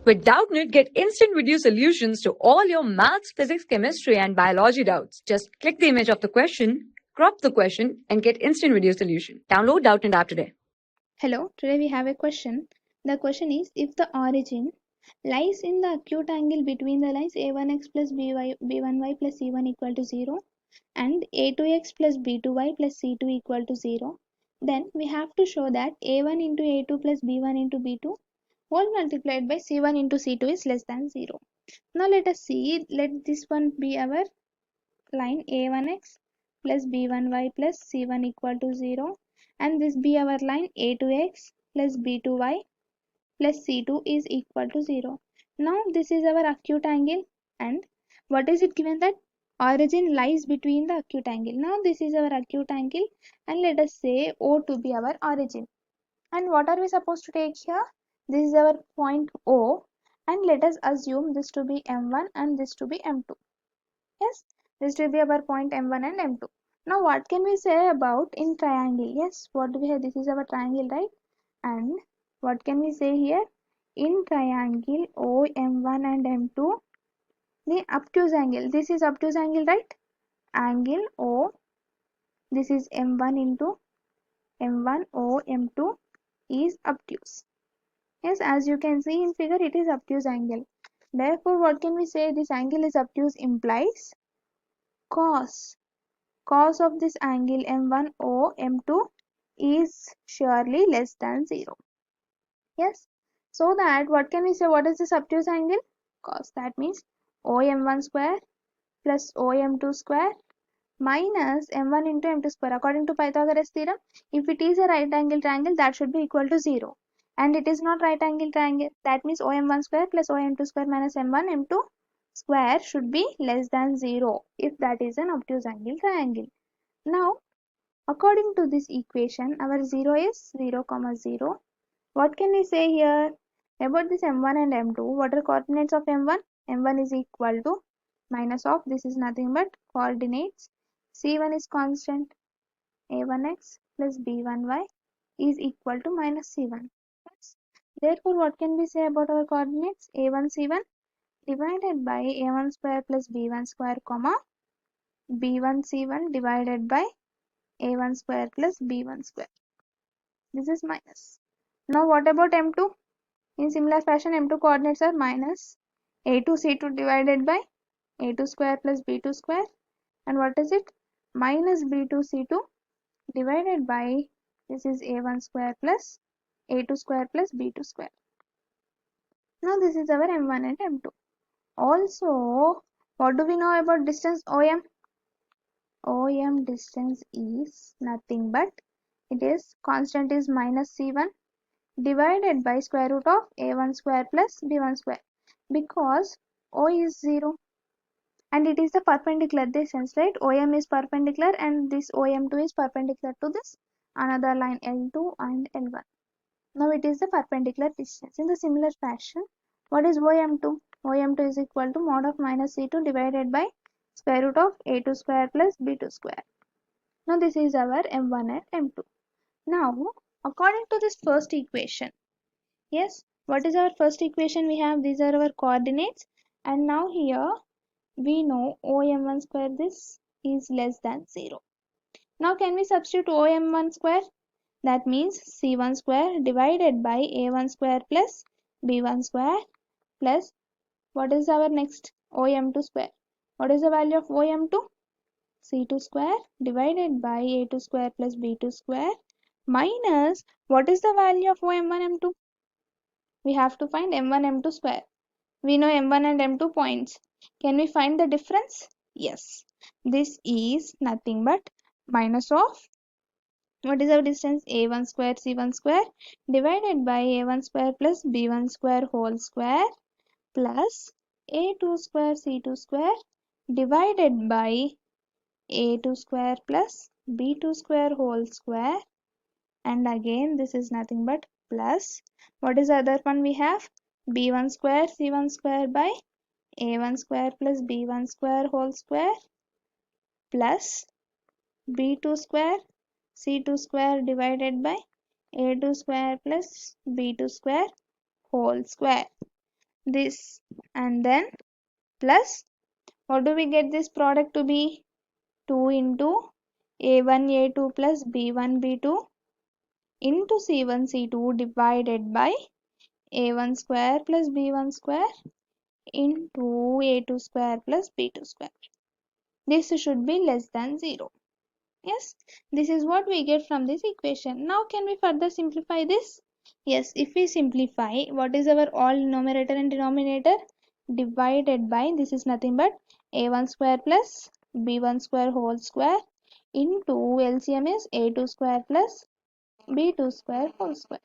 With Doubtnut, get instant video solutions to all your maths, physics, chemistry, and biology doubts. Just click the image of the question, crop the question, and get instant video solution. Download Doubtnut app today. Hello, today we have a question. The question is, if the origin lies in the acute angle between the lines a1x plus b1y plus c1 equal to 0 and a2x plus b2y plus c2 equal to 0, then we have to show that a1 into a2 plus b1 into b2 whole multiplied by c1 into c2 is less than 0. Now let us see, let this one be our line a1x plus b1y plus c1 equal to 0, and this be our line a2x plus b2y plus c2 is equal to 0. Now this is our acute angle, and what is it given that origin lies between the acute angle. Now this is our acute angle, and let us say O to be our origin. And what are we supposed to take here? This is our point O, and let us assume this to be M1 and this to be M2. Yes, this will be our point M1 and M2. Now what can we say about in triangle? Yes, what do we have? This is our triangle, right? And what can we say here? In triangle OM1 and M2, the obtuse angle. This is obtuse angle, right? Angle O. This is M1 into M1 O M2 is obtuse. Yes, as you can see in figure, it is obtuse angle. Therefore, what can we say? This angle is obtuse implies cos. Cos of this angle M1 O M2 is surely less than 0. Yes. So that what can we say? What is this obtuse angle? Cos. That means OM1 square plus OM2 square minus M1 into M2 square. According to Pythagoras theorem, if it is a right angle triangle, that should be equal to 0. And it is not right angle triangle. That means OM1 square plus OM2 square minus M1 M2 square should be less than 0 if that is an obtuse angle triangle. Now, according to this equation, our 0 is 0, 0. What can we say here about this M1 and M2? What are coordinates of M1? M1 is equal to minus of, this is nothing but coordinates. C1 is constant. A1x plus B1y is equal to minus C1. Yes. Therefore, what can we say about our coordinates? A1 C1 divided by A1 square plus B1 square comma B1 C1 divided by A1 square plus B1 square. This is minus. Now what about M2? In similar fashion, M2 coordinates are minus A2 C2 divided by A2 square plus B2 square. And what is it? Minus B2 C2 divided by, this is A1 square plus A2 square plus B2 square. Now this is our M1 and M2. Also, what do we know about distance OM? OM distance is nothing but, it is constant is minus C1 divided by square root of A1 square plus B1 square, because O is 0 and it is the perpendicular distance, right? OM is perpendicular and this OM2 is perpendicular to this another line L2 and L1. Now it is the perpendicular distance. In the similar fashion, what is OM2? OM2 is equal to mod of minus C2 divided by square root of A2 square plus B2 square. Now this is our M1 and M2. Now, according to this first equation, yes, what is our first equation? We have, these are our coordinates, and now here we know OM1 square, this is less than 0. Now can we substitute OM1 square? That means C1 square divided by A1 square plus B1 square plus, what is our next? OM2 square. What is the value of OM2? C2 square divided by A2 square plus B2 square minus, what is the value of OM1 M2? We have to find M1 M2 square. We know M1 and M2 points. Can we find the difference? Yes. This is nothing but minus of, what is our distance? A1 square C1 square divided by A1 square plus B1 square whole square plus A2 square C2 square divided by A2 square plus B2 square whole square, and again this is nothing but plus, what is the other one we have? B1 square C1 square by A1 square plus B1 square whole square plus B2 square C2 square divided by A2 square plus B2 square whole square. this, and then plus, what do we get this product to be? 2 into a1 a2 plus b1 b2 into c1 c2 divided by a1 square plus b1 square into a2 square plus b2 square. This should be less than 0. Yes, this is what we get from this equation. Now can we further simplify this? Yes, if we simplify, what is our all numerator and denominator? Divided by, this is nothing but a1 square plus b1 square whole square into LCM is a2 square plus b2 square whole square.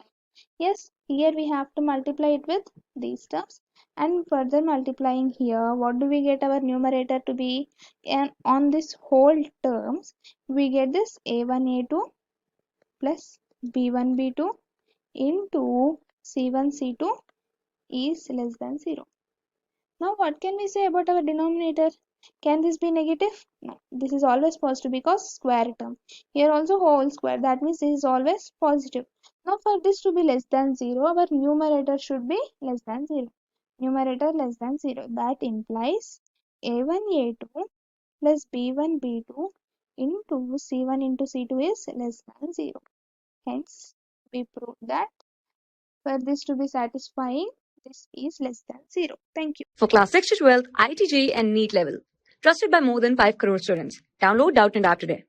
Yes, here we have to multiply it with these terms, and further multiplying here, what do we get our numerator to be? And on this whole terms, we get this a1 a2 plus b1 b2 into c1 c2 is less than 0. Now what can we say about our denominator? Can this be negative? No, this is always positive because square term. Here also whole square, that means this is always positive. Now for this to be less than 0, our numerator should be less than 0. Numerator less than 0. That implies a1 a2 plus b1 b2 into c1 into c2 is less than 0. Hence, we prove that for this to be satisfying, this is less than 0. Thank you. For class 6 to 12, IIT JEE and NEET level. Trusted by more than 5 crore students. Download Doubtnut app today.